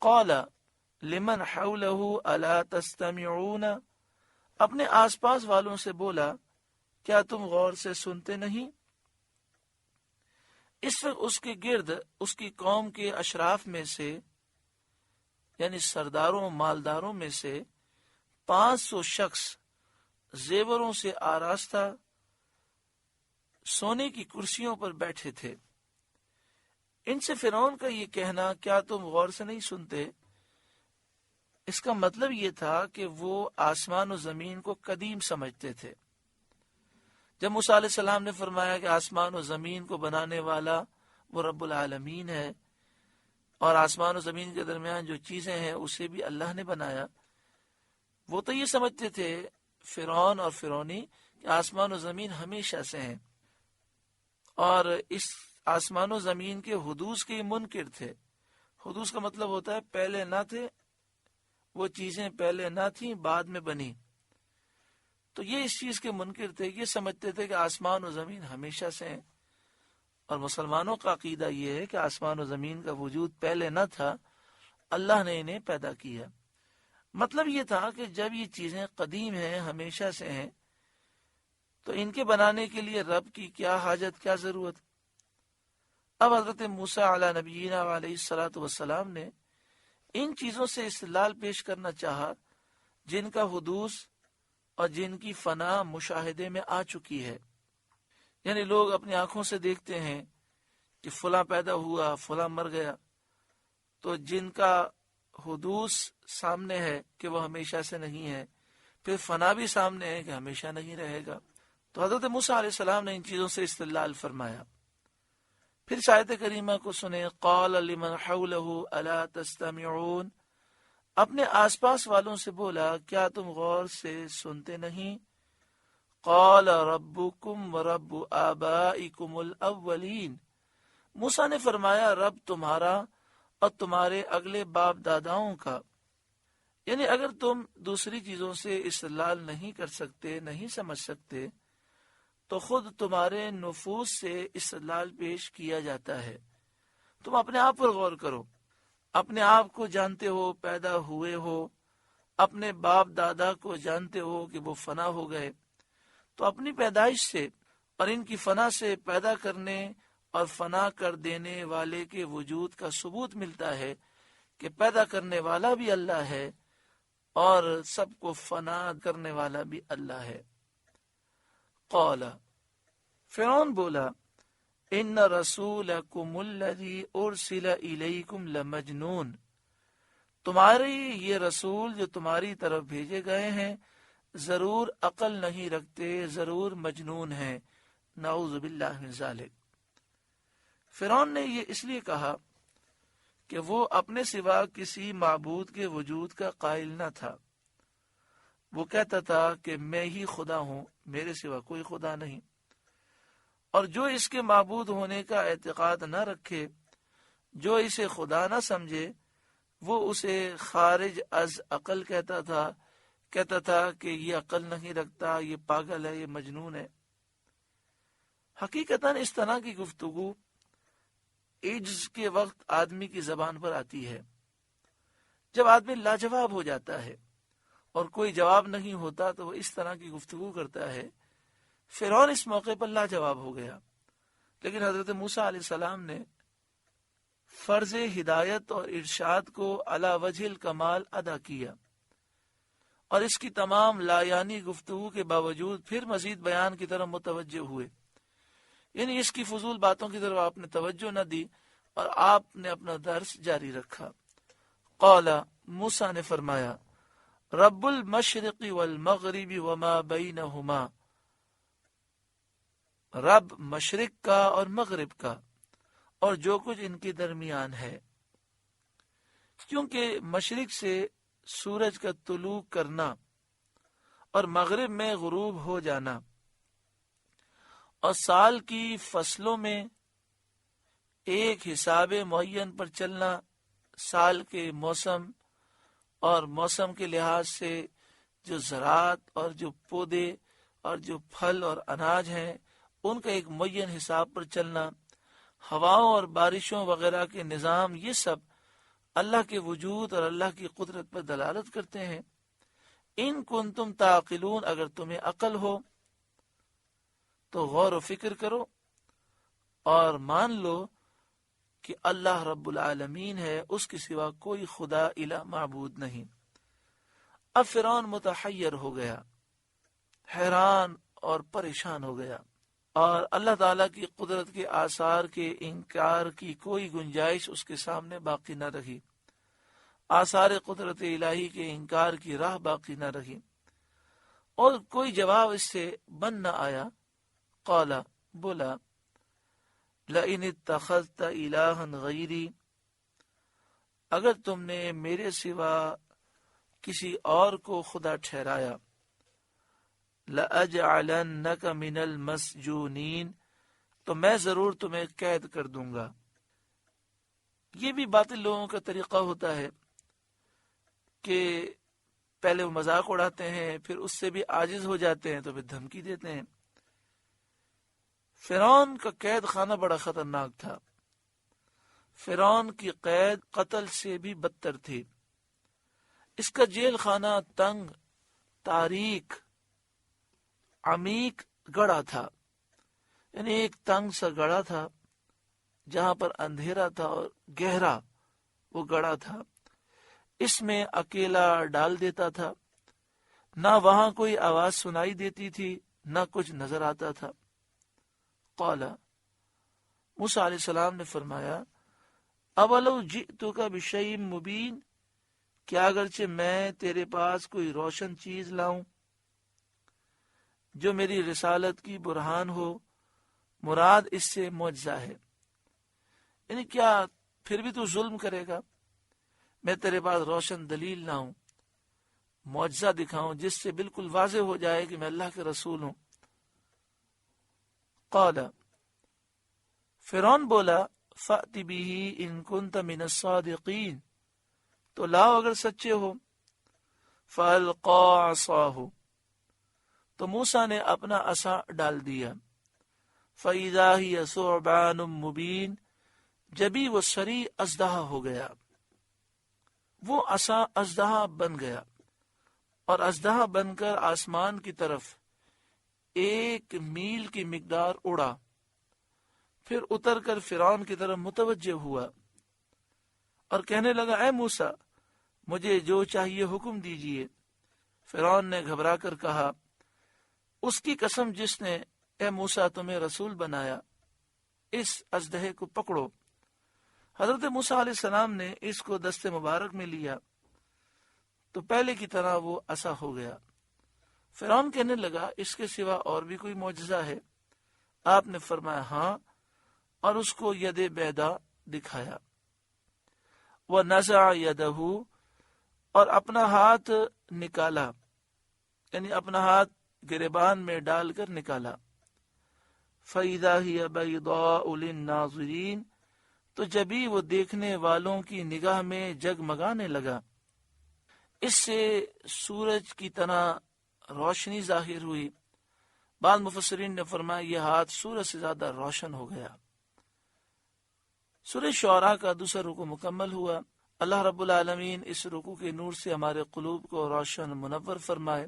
قال لمن حوله الا تستمعون، اپنے آس پاس والوں سے بولا کیا تم غور سے سنتے نہیں؟ اس وقت اس کے گرد اس کی قوم کے اشراف میں سے یعنی سرداروں مالداروں میں سے 500 شخص زیوروں سے آراستہ سونے کی کرسیوں پر بیٹھے تھے۔ ان سے فرعون کا یہ کہنا کیا تم غور سے نہیں سنتے، اس کا مطلب یہ تھا کہ وہ آسمان و زمین کو قدیم سمجھتے تھے۔ جب موسیٰ علیہ السلام نے فرمایا کہ آسمان و زمین کو بنانے والا وہ رب العالمین ہے اور آسمان و زمین کے درمیان جو چیزیں ہیں اسے بھی اللہ نے بنایا، وہ تو یہ سمجھتے تھے فرعون اور فرعونی کہ آسمان و زمین ہمیشہ سے ہیں، اور اس آسمان و زمین کے حدوث کے منکر تھے۔ حدوث کا مطلب ہوتا ہے پہلے نہ تھے، وہ چیزیں پہلے نہ تھیں بعد میں بنی، تو یہ اس چیز کے منکر تھے، یہ سمجھتے تھے کہ آسمان و زمین ہمیشہ سے ہیں۔ اور مسلمانوں کا عقیدہ یہ ہے کہ آسمان و زمین کا وجود پہلے نہ تھا، اللہ نے انہیں پیدا کیا۔ مطلب یہ تھا کہ جب یہ چیزیں قدیم ہیں، ہمیشہ سے ہیں، تو ان کے بنانے کے لیے رب کی کیا حاجت، کیا ضرورت۔ اب حضرت موسیٰ علیہ نبینا علیہ الصلوۃ والسلام نے ان چیزوں سے استدلال پیش کرنا چاہا جن کا حدوث اور جن کی فنا مشاہدے میں آ چکی ہے، یعنی لوگ اپنی آنکھوں سے دیکھتے ہیں کہ فلاں پیدا ہوا، فلاں مر گیا، تو جن کا حدوث سامنے ہے کہ وہ ہمیشہ سے نہیں ہے، پھر فنا بھی سامنے ہے کہ ہمیشہ نہیں رہے گا۔ تو حضرت موسیٰ علیہ السلام نے ان چیزوں سے استدلال فرمایا۔ پھر آیت کریمہ کو سنیں، قال لمن حوله الا تستمعون، اپنے آس پاس والوں سے بولا کیا تم غور سے سنتے نہیں؟ قال ربکم ورب آبائکم الاولین، موسیٰ نے فرمایا رب تمہارا اور تمہارے اگلے باپ داداؤں کا، یعنی اگر تم دوسری چیزوں سے استدلال نہیں کر سکتے، نہیں سمجھ سکتے، تو خود تمہارے نفوس سے استدلال پیش کیا جاتا ہے۔ تم اپنے آپ پر غور کرو، اپنے آپ کو جانتے ہو، پیدا ہوئے ہو، اپنے باپ دادا کو جانتے ہو کہ وہ فنا ہو گئے، تو اپنی پیدائش سے اور ان کی فنا سے پیدا کرنے اور فنا کر دینے والے کے وجود کا ثبوت ملتا ہے کہ پیدا کرنے والا بھی اللہ ہے اور سب کو فنا کرنے والا بھی اللہ ہے۔ قال، فرعون بولا، ان رسولکم الذی ارسل الیکم لمجنون، تمہارے یہ رسول جو تمہاری طرف بھیجے گئے ہیں ضرور عقل نہیں رکھتے، ضرور مجنون ہیں، نعوذ باللہ من ذالک۔ فرعون نے یہ اس لیے کہا کہ وہ اپنے سوا کسی معبود کے وجود کا قائل نہ تھا، وہ کہتا تھا کہ میں ہی خدا ہوں، میرے سوا کوئی خدا نہیں، اور جو اس کے معبود ہونے کا اعتقاد نہ رکھے، جو اسے خدا نہ سمجھے، وہ اسے خارج از عقل کہتا تھا کہ یہ عقل نہیں رکھتا، یہ پاگل ہے، یہ مجنون ہے۔ حقیقتاً اس طرح کی گفتگو عجز کے وقت آدمی کی زبان پر آتی ہے، جب آدمی لاجواب ہو جاتا ہے اور کوئی جواب نہیں ہوتا تو وہ اس طرح کی گفتگو کرتا ہے۔ فرعون اس موقع پر لاجواب ہو گیا، لیکن حضرت موسیٰ علیہ السلام نے فرض ہدایت اور ارشاد کو علی وجہ الکمال ادا کیا، اور اس کی تمام لایانی گفتگو کے باوجود پھر مزید بیان کی طرف متوجہ ہوئے، یعنی اس کی فضول باتوں کی طرف آپ نے توجہ نہ دی اور آپ نے اپنا درس جاری رکھا۔ قال، موسیٰ نے فرمایا، رب المشرق والمغرب وما بینہما، رب مشرق کا اور مغرب کا اور جو کچھ ان کے درمیان ہے، کیونکہ مشرق سے سورج کا طلوع کرنا اور مغرب میں غروب ہو جانا اور سال کی فصلوں میں ایک حساب معین پر چلنا، سال کے موسم اور موسم کے لحاظ سے جو زراعت اور جو پودے اور جو پھل اور اناج ہیں ان کا ایک معین حساب پر چلنا، ہواؤں اور بارشوں وغیرہ کے نظام، یہ سب اللہ کے وجود اور اللہ کی قدرت پر دلالت کرتے ہیں۔ ان کنتم تعقلون، اگر تمہیں عقل ہو تو غور و فکر کرو اور مان لو کہ اللہ رب العالمین ہے، اس کے سوا کوئی خدا الہ معبود نہیں۔ اب فرعون متحیر ہو گیا، حیران اور پریشان ہو گیا، اور اللہ تعالیٰ کی قدرت کے آثار کے انکار کی کوئی گنجائش اس کے سامنے باقی نہ رہی، آثار قدرت الہی کے انکار کی راہ باقی نہ رہی، اور کوئی جواب اس سے بن نہ آیا۔ قال، بولا، لئن اتخذت الہا غیری، اگر تم نے میرے سوا کسی اور کو خدا ٹھہرایا، لأجعلنک من المسجونین، تو میں ضرور تمہیں قید کر دوں گا۔ یہ بھی باطل لوگوں کا طریقہ ہوتا ہے کہ پہلے وہ مذاق اڑاتے ہیں، پھر اس سے بھی عاجز ہو جاتے ہیں تو پھر دھمکی دیتے ہیں۔ فرعون کا قید خانہ بڑا خطرناک تھا، فرعون کی قید قتل سے بھی بدتر تھی۔ اس کا جیل خانہ تنگ، تاریک، عمیق گڑھا تھا، یعنی ایک تنگ سا گڑھا تھا جہاں پر اندھیرا تھا اور گہرا وہ گڑھا تھا۔ اس میں اکیلا ڈال دیتا تھا، نہ وہاں کوئی آواز سنائی دیتی تھی، نہ کچھ نظر آتا تھا۔ قال، موسیٰ علیہ السلام نے فرمایا، اولو جئتک بشیء مبین، کیا اگرچہ میں تیرے پاس کوئی روشن چیز لاؤں جو میری رسالت کی برہان ہو، مراد اس سے معجزہ ہے، یعنی کیا پھر بھی تو ظلم کرے گا؟ میں تیرے پاس روشن دلیل لاؤں، معجزہ دکھاؤں جس سے بالکل واضح ہو جائے کہ میں اللہ کے رسول ہوں۔ قال، فرعون بولا، فأت بہ ان کنت من الصادقین، تو لاؤ اگر سچے ہو۔ فألقى عصاه، تو موسیٰ نے اپنا عصا ڈال دیا۔ فإذا هي ثعبان مبین، جبھی وہ سری اژدہا ہو گیا، وہ عصا اژدہا بن گیا، اور اژدہا بن کر آسمان کی طرف 1 میل کی مقدار اڑا، پھر اتر کر فرعون کی طرف متوجہ ہوا اور کہنے لگا، اے موسیٰ، مجھے جو چاہیے حکم دیجیے۔ فرعون نے گھبرا کر کہا، اس کی قسم جس نے اے موسیٰ تمہیں رسول بنایا، اس اژدہے کو پکڑو۔ حضرت موسیٰ علیہ السلام نے اس کو دست مبارک میں لیا تو پہلے کی طرح وہ عصا ہو گیا۔ فرعون کہنے لگا، اس کے سوا اور بھی کوئی معجزہ ہے؟ آپ نے فرمایا، ہاں، اور اس کو ید بیدا دکھایا۔ وَنَزَعَ يَدَهُ، اور اپنا ہاتھ نکالا، یعنی اپنا ہاتھ گریبان میں ڈال کر نکالا۔ فَإِذَا هِيَ بَيْضَاءُ لِلنَّاظِرِينَ، تو جبھی وہ دیکھنے والوں کی نگاہ میں جگمگانے لگا، اس سے سورج کی طرح روشنی ظاہر ہوئی۔ بعض مفسرین نے فرمایا یہ ہاتھ سورج سے زیادہ روشن ہو گیا۔ سورہ شعراء کا دوسرا رکوع مکمل ہوا۔ اللہ رب العالمین اس رکوع کے نور سے ہمارے قلوب کو روشن منور فرمائے۔